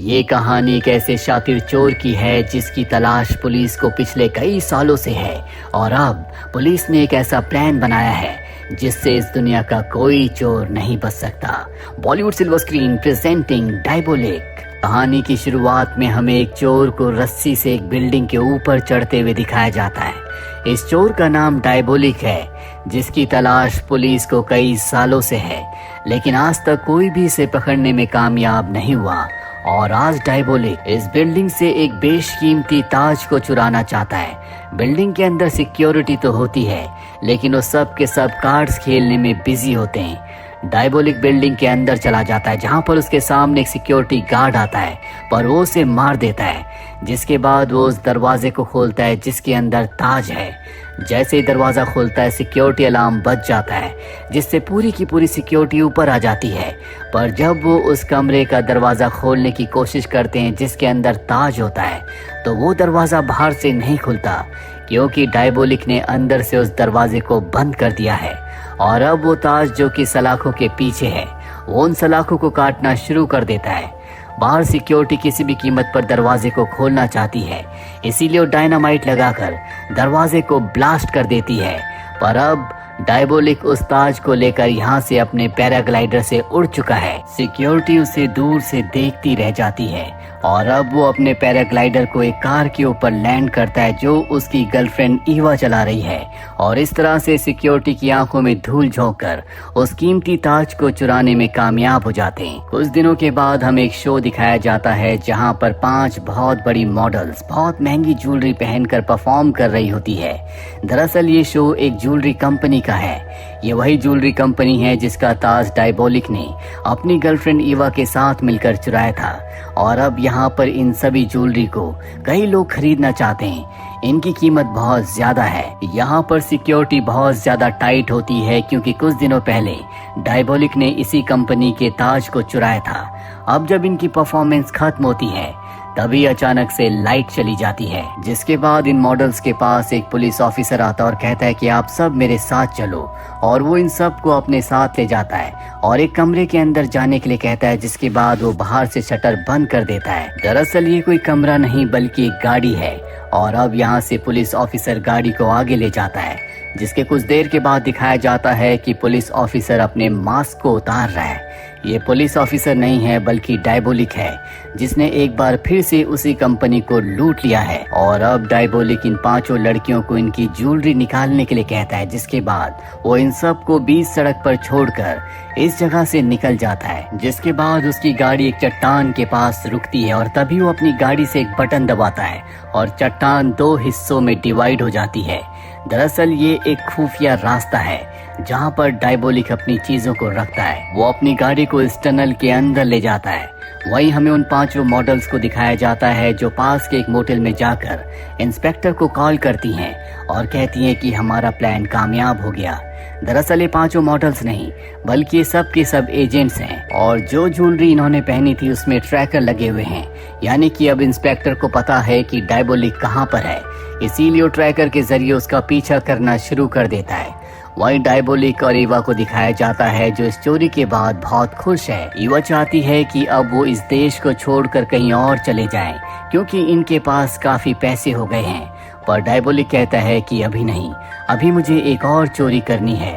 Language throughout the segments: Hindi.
ये कहानी एक ऐसे शातिर चोर की है जिसकी तलाश पुलिस को पिछले कई सालों से है और अब पुलिस ने एक ऐसा प्लान बनाया है जिससे इस दुनिया का कोई चोर नहीं बच सकता। Bollywood silver screen presenting diabolic. कहानी की शुरुआत में हमें एक चोर को रस्सी से एक बिल्डिंग के ऊपर चढ़ते हुए दिखाया जाता है। इस चोर का नाम डायबोलिक है, जिसकी तलाश पुलिस को कई सालों से है, लेकिन आज तक कोई भी इसे पकड़ने में कामयाब नहीं हुआ। और आज डायबोलिक इस बिल्डिंग से एक बेशकीमती ताज को चुराना चाहता है। बिल्डिंग के अंदर सिक्योरिटी तो होती है, लेकिन वो सब के सब कार्ड्स खेलने में बिजी होते हैं। डायबोलिक बिल्डिंग के अंदर चला जाता है, जहां पर उसके सामने एक सिक्योरिटी गार्ड आता है, पर वो उसे मार देता है। जिसके बाद वो उस दरवाजे को खोलता है जिसके अंदर ताज है। जैसे ही दरवाजा खोलता है, सिक्योरिटी अलार्म बज जाता है, जिससे पूरी की पूरी सिक्योरिटी ऊपर आ जाती है। पर जब वो उस कमरे का दरवाजा खोलने की कोशिश करते हैं जिसके अंदर ताज होता है, तो वो दरवाजा बाहर से नहीं खुलता, क्योंकि डायबोलिक ने अंदर से उस दरवाजे को बंद कर दिया है। और अब वो ताज जो कि सलाखों के पीछे है, वो उन सलाखों को काटना शुरू कर देता है। बाहर सिक्योरिटी किसी भी कीमत पर दरवाजे को खोलना चाहती है, इसीलिए वो डायनामाइट लगाकर दरवाजे को ब्लास्ट कर देती है। पर अब डायबोलिक उस ताज को लेकर यहाँ से अपने पैराग्लाइडर से उड़ चुका है। सिक्योरिटी उसे दूर से देखती रह जाती है और अब वो अपने पैराग्लाइडर को एक कार के ऊपर लैंड करता है जो उसकी गर्लफ्रेंड ईवा चला रही है। और इस तरह से सिक्योरिटी की आंखों में धूल झोंककर उस कीमती ताज को चुराने में कामयाब हो जाते हैं। कुछ दिनों के बाद हमें एक शो दिखाया जाता है जहाँ पर 5 बहुत बड़ी मॉडल्स बहुत महंगी ज्वेलरी पहनकर परफॉर्म कर रही होती है। दरअसल ये शो एक ज्वेलरी कंपनी का है। ये वही ज्वेलरी कंपनी है जिसका ताज डायबोलिक ने अपनी गर्लफ्रेंड ईवा के साथ मिलकर चुराया था। और अब यहाँ पर इन सभी ज्वेलरी को कई लोग खरीदना चाहते हैं। इनकी कीमत बहुत ज्यादा है। यहाँ पर सिक्योरिटी बहुत ज्यादा टाइट होती है, क्योंकि कुछ दिनों पहले डायबोलिक ने इसी कंपनी के ताज को चुराया था। अब जब इनकी परफॉर्मेंस खत्म होती है, तभी अचानक से लाइट चली जाती है, जिसके बाद इन मॉडल्स के पास एक पुलिस ऑफिसर आता और कहता है कि आप सब मेरे साथ चलो। और वो इन सब को अपने साथ ले जाता है और एक कमरे के अंदर जाने के लिए कहता है, जिसके बाद वो बाहर से शटर बंद कर देता है। दरअसल ये कोई कमरा नहीं बल्कि एक गाड़ी है। और अब यहाँ से पुलिस ऑफिसर गाड़ी को आगे ले जाता है, जिसके कुछ देर के बाद दिखाया जाता है कि पुलिस ऑफिसर अपने मास्क को उतार रहा है। ये पुलिस ऑफिसर नहीं है बल्कि डायबोलिक है, जिसने एक बार फिर से उसी कंपनी को लूट लिया है। और अब डायबोलिक इन 5 लड़कियों को इनकी ज्वेलरी निकालने के लिए कहता है, जिसके बाद वो इन सब को बीच सड़क पर छोड़कर इस जगह से निकल जाता है। जिसके बाद उसकी गाड़ी एक चट्टान के पास रुकती है और तभी वो अपनी गाड़ी से एक बटन दबाता है और चट्टान 2 हिस्सों में डिवाइड हो जाती है। दरअसल ये एक खुफिया रास्ता है जहाँ पर डायबोलिक अपनी चीजों को रखता है। वो अपनी गाड़ी को इस टनल के अंदर ले जाता है। वहीं हमें उन 5 मॉडल्स को दिखाया जाता है जो पास के एक मोटेल में जाकर इंस्पेक्टर को कॉल करती हैं और कहती हैं कि हमारा प्लान कामयाब हो गया। दरअसल ये 5 मॉडल्स नहीं बल्कि ये सब के सब एजेंट्स हैं, और जो ज्वेलरी इन्होंने पहनी थी उसमें ट्रैकर लगे हुए हैं। यानी कि अब इंस्पेक्टर को पता है कि डायबोलिक कहाँ पर है, इसीलिए वो ट्रैकर के जरिए उसका पीछा करना शुरू कर देता है। वहीं डायबोलिक और ईवा को दिखाया जाता है जो इस चोरी के बाद बहुत खुश है। ईवा चाहती है कि अब वो इस देश को छोड़कर कहीं और चले जाएं, क्योंकि इनके पास काफी पैसे हो गए हैं। पर डायबोलिक कहता है कि अभी नहीं, अभी मुझे एक और चोरी करनी है।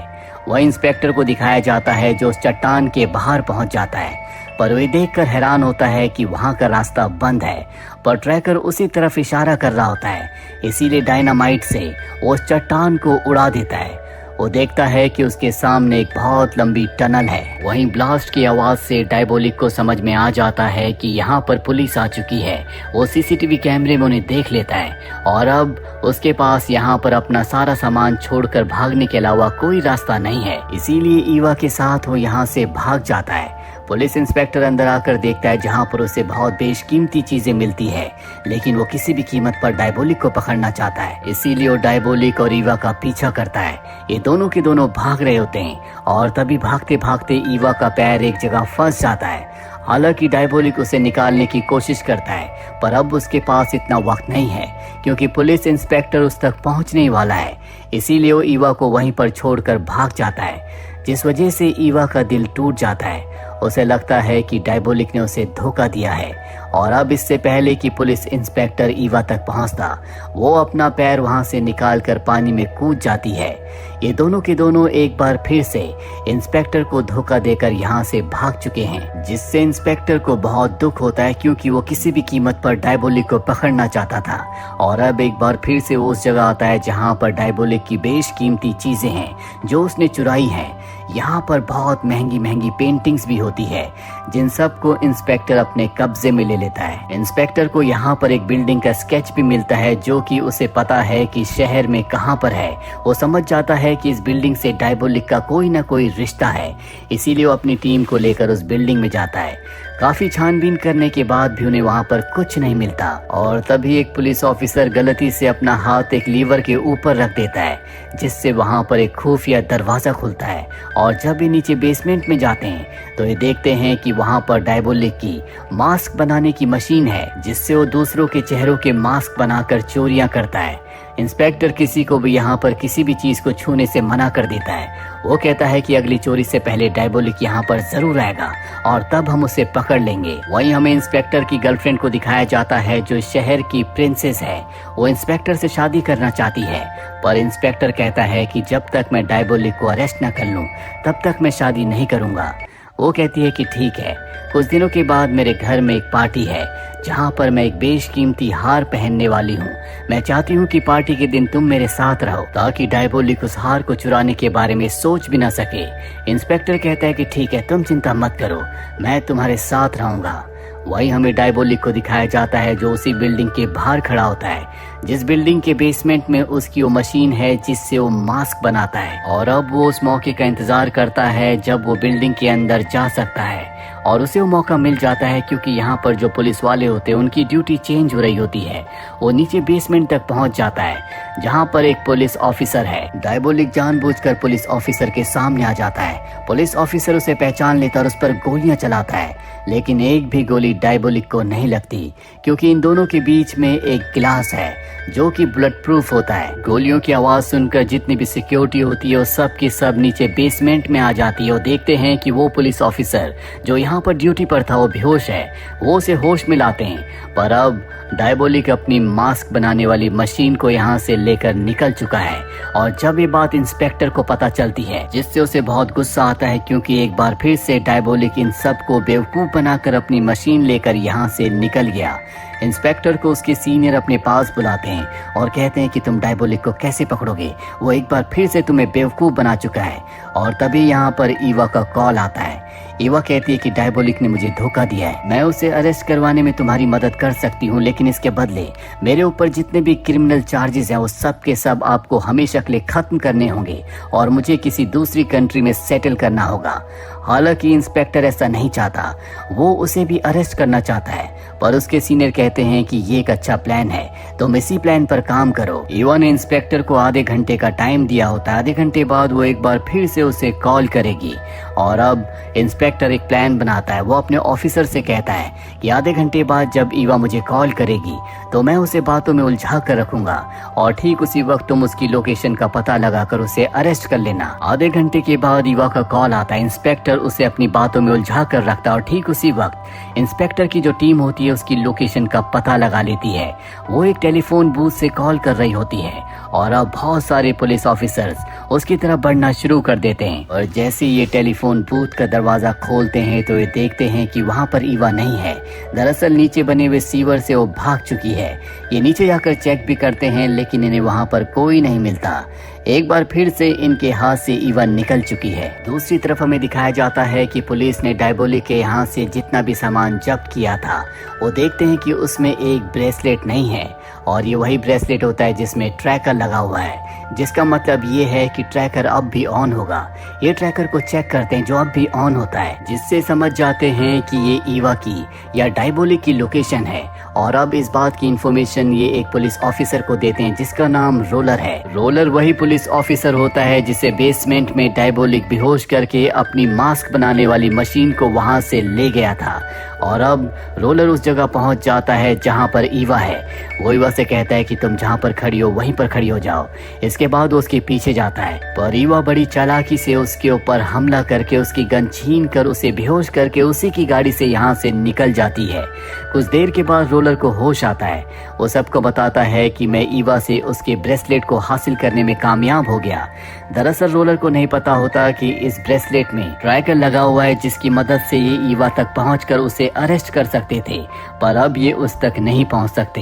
वह इंस्पेक्टर को दिखाया जाता है जो उस चट्टान के बाहर पहुंच जाता है, पर वह देखकर हैरान होता है कि वहां का रास्ता बंद है, पर ट्रैकर उसी तरफ इशारा कर रहा होता है। इसीलिए डायनामाइट से वो उस चट्टान को उड़ा देता है। वो देखता है कि उसके सामने एक बहुत लंबी टनल है। वहीं ब्लास्ट की आवाज से डायबोलिक को समझ में आ जाता है कि यहाँ पर पुलिस आ चुकी है। वो सीसीटीवी कैमरे में उन्हें देख लेता है और अब उसके पास यहाँ पर अपना सारा सामान छोड़कर भागने के अलावा कोई रास्ता नहीं है। इसीलिए ईवा के साथ वो यहाँ से भाग जाता है। पुलिस इंस्पेक्टर अंदर आकर देखता है जहाँ पर उसे बहुत बेशकीमती चीजें मिलती है, लेकिन वो किसी भी कीमत पर डायबोलिक को पकड़ना चाहता है। इसीलिए वो डायबोलिक और ईवा का पीछा करता है। ये दोनों के दोनों भाग रहे होते हैं और तभी भागते भागते ईवा का पैर एक जगह फंस जाता है। हालांकि डायबोलिक उसे निकालने की कोशिश करता है, पर अब उसके पास इतना वक्त नहीं है, क्योंकि पुलिस इंस्पेक्टर उस तक पहुंचने ही वाला है। इसीलिए वो ईवा को वहीं पर छोड़कर भाग जाता है, जिस वजह से ईवा का दिल टूट जाता है उसे लगता है कि डायबोलिक ने उसे धोखा दिया है और अब इससे पहले कि पुलिस इंस्पेक्टर ईवा तक पहुंचता, वो अपना पैर वहां से निकालकर पानी में कूद जाती है। ये दोनों के दोनों एक बार फिर से इंस्पेक्टर को धोखा देकर यहाँ से भाग चुके हैं, जिससे इंस्पेक्टर को बहुत दुख होता है क्योंकि वो किसी भी कीमत पर डायबोलिक को पकड़ना चाहता था। और अब एक बार फिर से वो उस जगह आता है जहाँ पर डायबोलिक की बेशकीमती चीजें हैं जो उसने चुराई हैं। यहाँ पर बहुत महंगी महंगी पेंटिंग्स भी होती है जिन सब को इंस्पेक्टर अपने कब्जे में ले लेता है। इंस्पेक्टर को यहाँ पर एक बिल्डिंग का स्केच भी मिलता है जो कि उसे पता है कि शहर में कहाँ पर है। वो समझ जाता है कि इस बिल्डिंग से डायबोलिक का कोई ना कोई रिश्ता है, इसीलिए वो अपनी टीम को लेकर उस बिल्डिंग में जाता है। काफी छानबीन करने के बाद भी उन्हें वहाँ पर कुछ नहीं मिलता और तभी एक पुलिस ऑफिसर गलती से अपना हाथ एक लीवर के ऊपर रख देता है, जिससे वहाँ पर एक खुफिया दरवाजा खुलता है। और जब ये नीचे बेसमेंट में जाते हैं तो ये देखते हैं कि वहाँ पर डायबोलिक की मास्क बनाने की मशीन है, जिससे वो दूसरों के चेहरों के मास्क बनाकर चोरियां करता है। इंस्पेक्टर किसी को भी यहाँ पर किसी भी चीज को छूने से मना कर देता है। वो कहता है कि अगली चोरी से पहले डायबोलिक यहाँ पर जरूर आएगा और तब हम उसे पकड़ लेंगे। वहीं हमें इंस्पेक्टर की गर्लफ्रेंड को दिखाया जाता है जो शहर की प्रिंसेस है। वो इंस्पेक्टर से शादी करना चाहती है, पर इंस्पेक्टर कहता है कि जब तक मैं डायबोलिक को अरेस्ट न कर लूं तब तक मैं शादी नहीं करूंगा। वो कहती है कि ठीक है, कुछ दिनों के बाद मेरे घर में एक पार्टी है जहाँ पर मैं एक बेशकीमती हार पहनने वाली हूँ। मैं चाहती हूँ कि पार्टी के दिन तुम मेरे साथ रहो ताकि डायबोलिक उस हार को चुराने के बारे में सोच भी न सके। इंस्पेक्टर कहता है कि ठीक है, तुम चिंता मत करो, मैं तुम्हारे साथ रहूंगा। वहीं हमें डायबोलिक को दिखाया जाता है जो उसी बिल्डिंग के बाहर खड़ा होता है, जिस बिल्डिंग के बेसमेंट में उसकी वो मशीन है जिससे वो मास्क बनाता है। और अब वो उस मौके का इंतजार करता है जब वो बिल्डिंग के अंदर जा सकता है और उसे वो मौका मिल जाता है क्योंकि यहाँ पर जो पुलिस वाले होते हैं उनकी ड्यूटी चेंज हो रही होती है। वो नीचे बेसमेंट तक पहुँच जाता है जहाँ पर एक पुलिस ऑफिसर है। डायबोलिक जानबूझकर पुलिस ऑफिसर के सामने आ जाता है। पुलिस ऑफिसर उसे पहचान लेता और उस पर गोलियां चलाता है, लेकिन एक भी गोली डायबोलिक को नहीं लगती क्योंकि इन दोनों के बीच में एक गिलास है जो कि बुलेट प्रूफ होता है। गोलियों की आवाज सुनकर जितनी भी सिक्योरिटी होती है वो सब की सब नीचे बेसमेंट में आ जाती है। वो देखते हैं कि वो पुलिस ऑफिसर जो यहाँ पर ड्यूटी पर था वो बेहोश है। वो उसे होश में लाते हैं, पर अब डायबोलिक अपनी मास्क बनाने वाली मशीन को यहाँ से लेकर निकल चुका है। और जब ये बात इंस्पेक्टर को पता चलती है जिससे उसे बहुत गुस्सा आता है क्योंकि एक बार फिर से डायबोलिक इन सबको बेवकूफ बनाकर अपनी मशीन लेकर यहाँ से निकल गया। इंस्पेक्टर को उसके सीनियर अपने पास बुलाते हैं और कहते हैं कि तुम डायबोलिक को कैसे पकड़ोगे, वो एक बार फिर से तुम्हें बेवकूफ बना चुका है। और तभी यहाँ पर ईवा का कॉल आता है। ईवा कहती है कि डायबोलिक ने मुझे धोखा दिया है, मैं उसे अरेस्ट करवाने में तुम्हारी मदद कर सकती हूँ, लेकिन इसके बदले मेरे ऊपर जितने भी क्रिमिनल चार्जेस हैं वो सब के सब आपको हमेशा के लिए खत्म करने होंगे और मुझे किसी दूसरी कंट्री में सेटल करना होगा। हालांकि इंस्पेक्टर ऐसा नहीं चाहता, वो उसे भी अरेस्ट करना चाहता है, पर उसके सीनियर कहते हैं कि ये एक अच्छा प्लान है, तुम इसी प्लान पर काम करो। ईवा ने इंस्पेक्टर को आधे घंटे का टाइम दिया होता है। आधे घंटे बाद वो एक बार फिर से उसे कॉल करेगी और अब इंस्पेक्टर एक प्लान बनाता है। वो अपने ऑफिसर से कहता है कि आधे घंटे बाद जब ईवा मुझे कॉल करेगी तो मैं उसे बातों में उलझा कर रखूंगा और ठीक उसी वक्त तुम उसकी लोकेशन का पता लगाकर उसे अरेस्ट कर लेना। आधे घंटे के बाद ईवा का कॉल आता है। इंस्पेक्टर उसे अपनी बातों में उलझा कर रखता है और ठीक उसी वक्त इंस्पेक्टर की जो टीम होती है उसकी लोकेशन का पता लगा लेती है। वो एक टेलीफोन बूथ से कॉल कर रही होती है और अब बहुत सारे पुलिस ऑफिसर्स उसकी तरफ बढ़ना शुरू कर देते हैं। और जैसे ये टेलीफोन बूथ का दरवाजा खोलते हैं तो ये देखते हैं कि वहाँ पर ईवा नहीं है। दरअसल नीचे बने हुए सीवर से वो भाग चुकी है। ये नीचे जाकर चेक भी करते हैं लेकिन इन्हें वहाँ पर कोई नहीं मिलता। एक बार फिर से इनके हाथ से ईवा निकल चुकी है। दूसरी तरफ हमें दिखाया जाता है कि पुलिस ने डायबोलिक के यहाँ से जितना भी सामान जब्त किया था वो देखते हैं कि उसमें एक ब्रेसलेट नहीं है और ये वही ब्रेसलेट होता है जिसमें ट्रैकर लगा हुआ है, जिसका मतलब ये है कि ट्रैकर अब भी ऑन होगा। ये ट्रैकर को चेक करते हैं जो अब भी ऑन होता है, जिससे समझ जाते हैं कि ये ईवा की या डायबोलिक की लोकेशन है। और अब इस बात की इंफॉर्मेशन ये एक पुलिस ऑफिसर को देते हैं जिसका नाम रोलर है। रोलर वही पुलिस पुलिस ऑफिसर होता है जिसे बेसमेंट में डायबोलिक बेहोश करके अपनी मास्क बनाने वाली मशीन को वहां से ले गया था। और अब रोलर उस जगह पहुंच जाता है जहां पर ईवा है। वो ईवा से कहता है कि तुम जहां पर खड़ी हो वहीं पर खड़ी हो जाओ। इसके बाद वो उसके पीछे जाता है, पर ईवा बड़ी चालाकी से उसके ऊपर हमला करके उसकी गन छीन कर उसे बेहोश करके उसी की गाड़ी से यहाँ से निकल जाती है। कुछ देर के बाद रोलर को होश आता है। वो सबको बताता है कि मैं ईवा से उसके ब्रेसलेट को हासिल करने में कामयाब हो गया। दरअसल रोलर को नहीं पता होता कि इस ब्रेसलेट में ट्रैकर लगा हुआ है जिसकी मदद से ये ईवा तक पहुंचकर उसे अरेस्ट कर सकते थे, पर अब ये उस तक नहीं पहुंच सकते।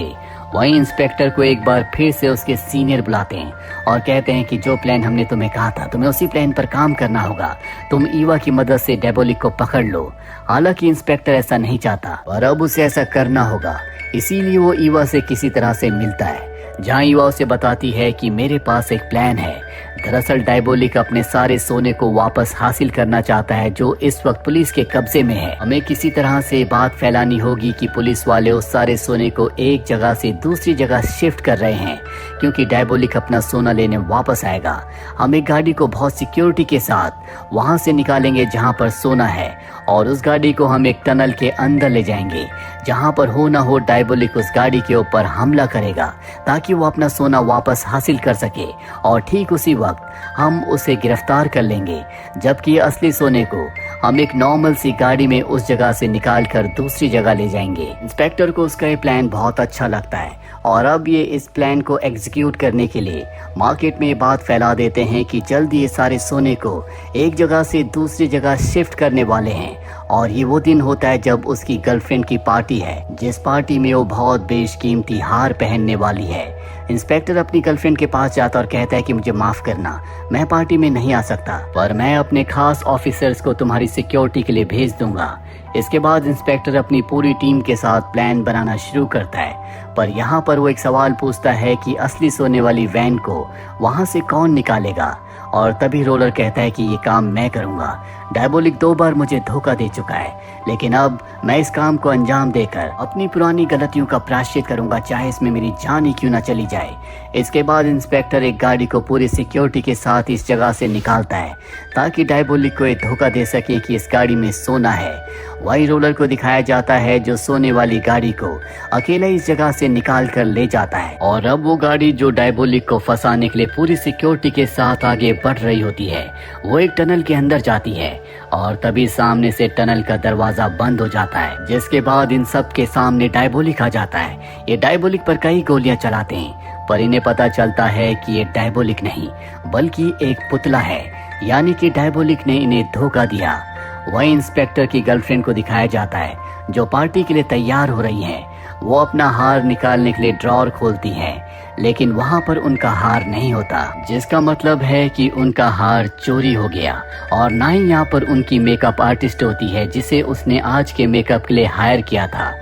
वहीं इंस्पेक्टर को एक बार फिर से उसके सीनियर बुलाते हैं और कहते हैं कि जो प्लान हमने तुम्हें कहा था तुम्हें उसी प्लान पर काम करना होगा। तुम ईवा की मदद से डायबोलिक को पकड़ लो। हालांकि इंस्पेक्टर ऐसा नहीं चाहता, पर अब उसे ऐसा करना होगा। इसीलिए वो ईवा से किसी तरह से मिलता है, जहां ईवा उसे बताती है कि मेरे पास एक प्लान है। दरअसल डायबोलिक अपने सारे सोने को वापस हासिल करना चाहता है जो इस वक्त पुलिस के कब्जे में है। हमें किसी तरह से बात फैलानी होगी कि पुलिस वाले उस सारे सोने को एक जगह से दूसरी जगह शिफ्ट कर रहे हैं, क्योंकि डायबोलिक अपना सोना लेने वापस आएगा। हम एक गाड़ी को बहुत सिक्योरिटी के साथ वहां से निकालेंगे जहां पर सोना है, और उस गाड़ी को हम एक टनल के अंदर ले जाएंगे जहां पर हो ना हो डायबोलिक उस गाड़ी के ऊपर हमला करेगा ताकि वो अपना सोना वापस हासिल कर सके। और ठीक उसी वक्त हम उसे गिरफ्तार कर लेंगे, जबकि असली सोने को हम एक नॉर्मल सी गाड़ी में उस जगह से निकाल कर दूसरी जगह ले जाएंगे। इंस्पेक्टर को उसका ये प्लान बहुत अच्छा लगता है और अब ये इस प्लान को एग्जीक्यूट करने के लिए मार्केट में ये बात फैला देते हैं कि जल्दी ये सारे सोने को एक जगह से दूसरी जगह शिफ्ट करने वाले हैं। और ये वो दिन होता है जब उसकी गर्लफ्रेंड की पार्टी है, जिस पार्टी में वो बहुत बेशकीमती हार पहनने वाली है। इंस्पेक्टर अपनी गर्लफ्रेंड के पास जाता और कहता है कि मुझे माफ करना, मैं पार्टी में नहीं आ सकता, पर मैं अपने खास ऑफिसर्स को तुम्हारी सिक्योरिटी के लिए भेज दूंगा। इसके बाद इंस्पेक्टर अपनी पूरी टीम के साथ प्लान बनाना शुरू करता है, पर यहाँ पर वो एक सवाल पूछता है कि असली सोने वाली वैन को वहाँ से कौन निकालेगा। और तभी रोलर कहता है कि ये काम मैं करूँगा। डायबोलिक 2 बार मुझे धोखा दे चुका है, लेकिन अब मैं इस काम को अंजाम देकर अपनी पुरानी गलतियों का प्रायश्चित करूंगा, चाहे इसमें मेरी जान ही क्यों ना चली जाए। इसके बाद इंस्पेक्टर एक गाड़ी को पूरी सिक्योरिटी के साथ इस जगह से निकालता है ताकि डायबोलिक को एक धोखा दे सके कि इस गाड़ी में सोना है। वही रोलर को दिखाया जाता है जो सोने वाली गाड़ी को अकेले इस जगह से निकाल कर ले जाता है। और अब वो गाड़ी जो डायबोलिक को फंसाने के लिए पूरी सिक्योरिटी के साथ आगे बढ़ रही होती है, वो एक टनल के अंदर जाती है और तभी सामने से टनल का दरवाजा बंद हो जाता है, जिसके बाद इन सब के सामने डायबोलिक आ जाता है। ये डायबोलिक पर कई गोलियां चलाते हैं, पर इन्हें पता चलता है कि ये डायबोलिक नहीं बल्कि एक पुतला है, यानी कि डायबोलिक ने इन्हें धोखा दिया। वही इंस्पेक्टर की गर्लफ्रेंड को दिखाया जाता है जो पार्टी के लिए तैयार हो रही है। वो अपना हार निकालने के लिए ड्रॉअर खोलती है, लेकिन वहाँ पर उनका हार नहीं होता, जिसका मतलब है कि उनका हार चोरी हो गया। और ना ही यहाँ पर उनकी मेकअप आर्टिस्ट होती है जिसे उसने आज के मेकअप के लिए हायर किया था।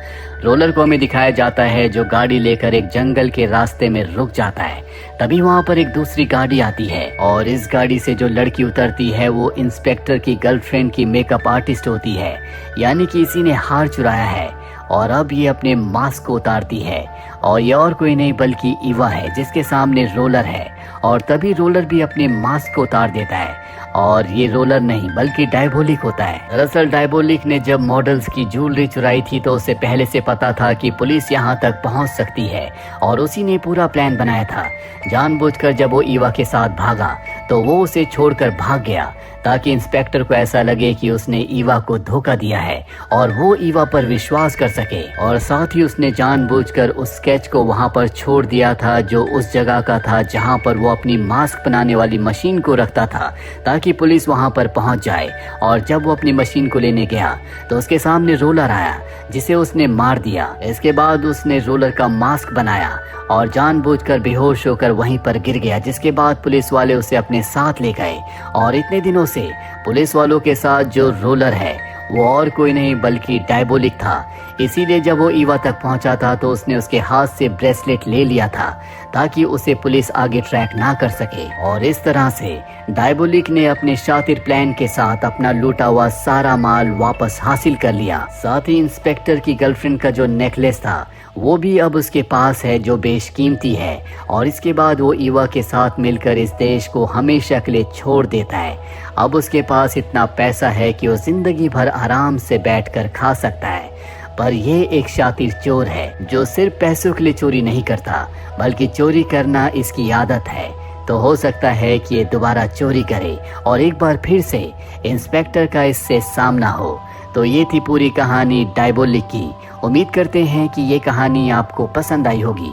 रोलर को हमें दिखाया जाता है जो गाड़ी लेकर एक जंगल के रास्ते में रुक जाता है। तभी वहाँ पर एक दूसरी गाड़ी आती है और इस गाड़ी से जो लड़की उतरती है वो इंस्पेक्टर की गर्लफ्रेंड की मेकअप आर्टिस्ट होती है, यानी कि इसी ने हार चुराया है। और अब ये अपने मास्क को उतारती है और ये और कोई नहीं बल्कि ईवा है जिसके सामने रोलर है। और तभी रोलर भी अपने मास्क को उतार देता है और ये रोलर नहीं बल्कि डायबोलिक होता है। दरअसल डायबोलिक ने जब मॉडल्स की ज्वेलरी चुराई थी तो उसे पहले से पता था कि पुलिस यहाँ तक पहुँच सकती है और उसी ने पूरा प्लान बनाया था। जानबूझकर जब वो ईवा के साथ भागा तो वो उसे छोड़कर भाग गया ताकि इंस्पेक्टर को ऐसा लगे कि उसने ईवा को धोखा दिया है और वो ईवा पर विश्वास कर सके। और साथ ही उसने जानबूझकर उस स्केच को वहाँ पर छोड़ दिया था जो उस जगह का था जहाँ पर वो अपनी मास्क बनाने वाली मशीन को रखता था ताकि पुलिस वहाँ पर पहुँच जाए। और जब वो अपनी मशीन को लेने गया तो उसके सामने रोलर आया जिसे उसने मार दिया। इसके बाद उसने रोलर का मास्क बनाया और जानबूझकर बेहोश होकर वहीं पर गिर गया, जिसके बाद पुलिस वाले उसे अपने साथ ले गए। और इतने दिनों से पुलिस वालों के साथ जो रोलर है वो और कोई नहीं बल्कि डायबोलिक था। इसीलिए जब वो ईवा तक पहुंचा था तो उसने उसके हाथ से ब्रेसलेट ले लिया था ताकि उसे पुलिस आगे ट्रैक ना कर सके। और इस तरह से डायबोलिक ने अपने शातिर प्लान के साथ अपना लूटा हुआ सारा माल वापस हासिल कर लिया। साथ ही इंस्पेक्टर की गर्लफ्रेंड का जो नेकलेस था वो भी अब उसके पास है, जो बेशकीमती है। और इसके बाद वो ईवा के साथ मिलकर इस देश को हमेशा के लिए छोड़ देता है। अब उसके पास इतना पैसा है कि वो जिंदगी भर आराम से बैठकर खा सकता है। पर ये एक शातिर चोर है जो सिर्फ पैसों के लिए चोरी नहीं करता बल्कि चोरी करना इसकी आदत है। तो हो सकता है कि ये दोबारा चोरी करे और एक बार फिर से इंस्पेक्टर का इससे सामना हो। तो ये थी पूरी कहानी डायबोलिक की। उम्मीद करते हैं कि ये कहानी आपको पसंद आई होगी।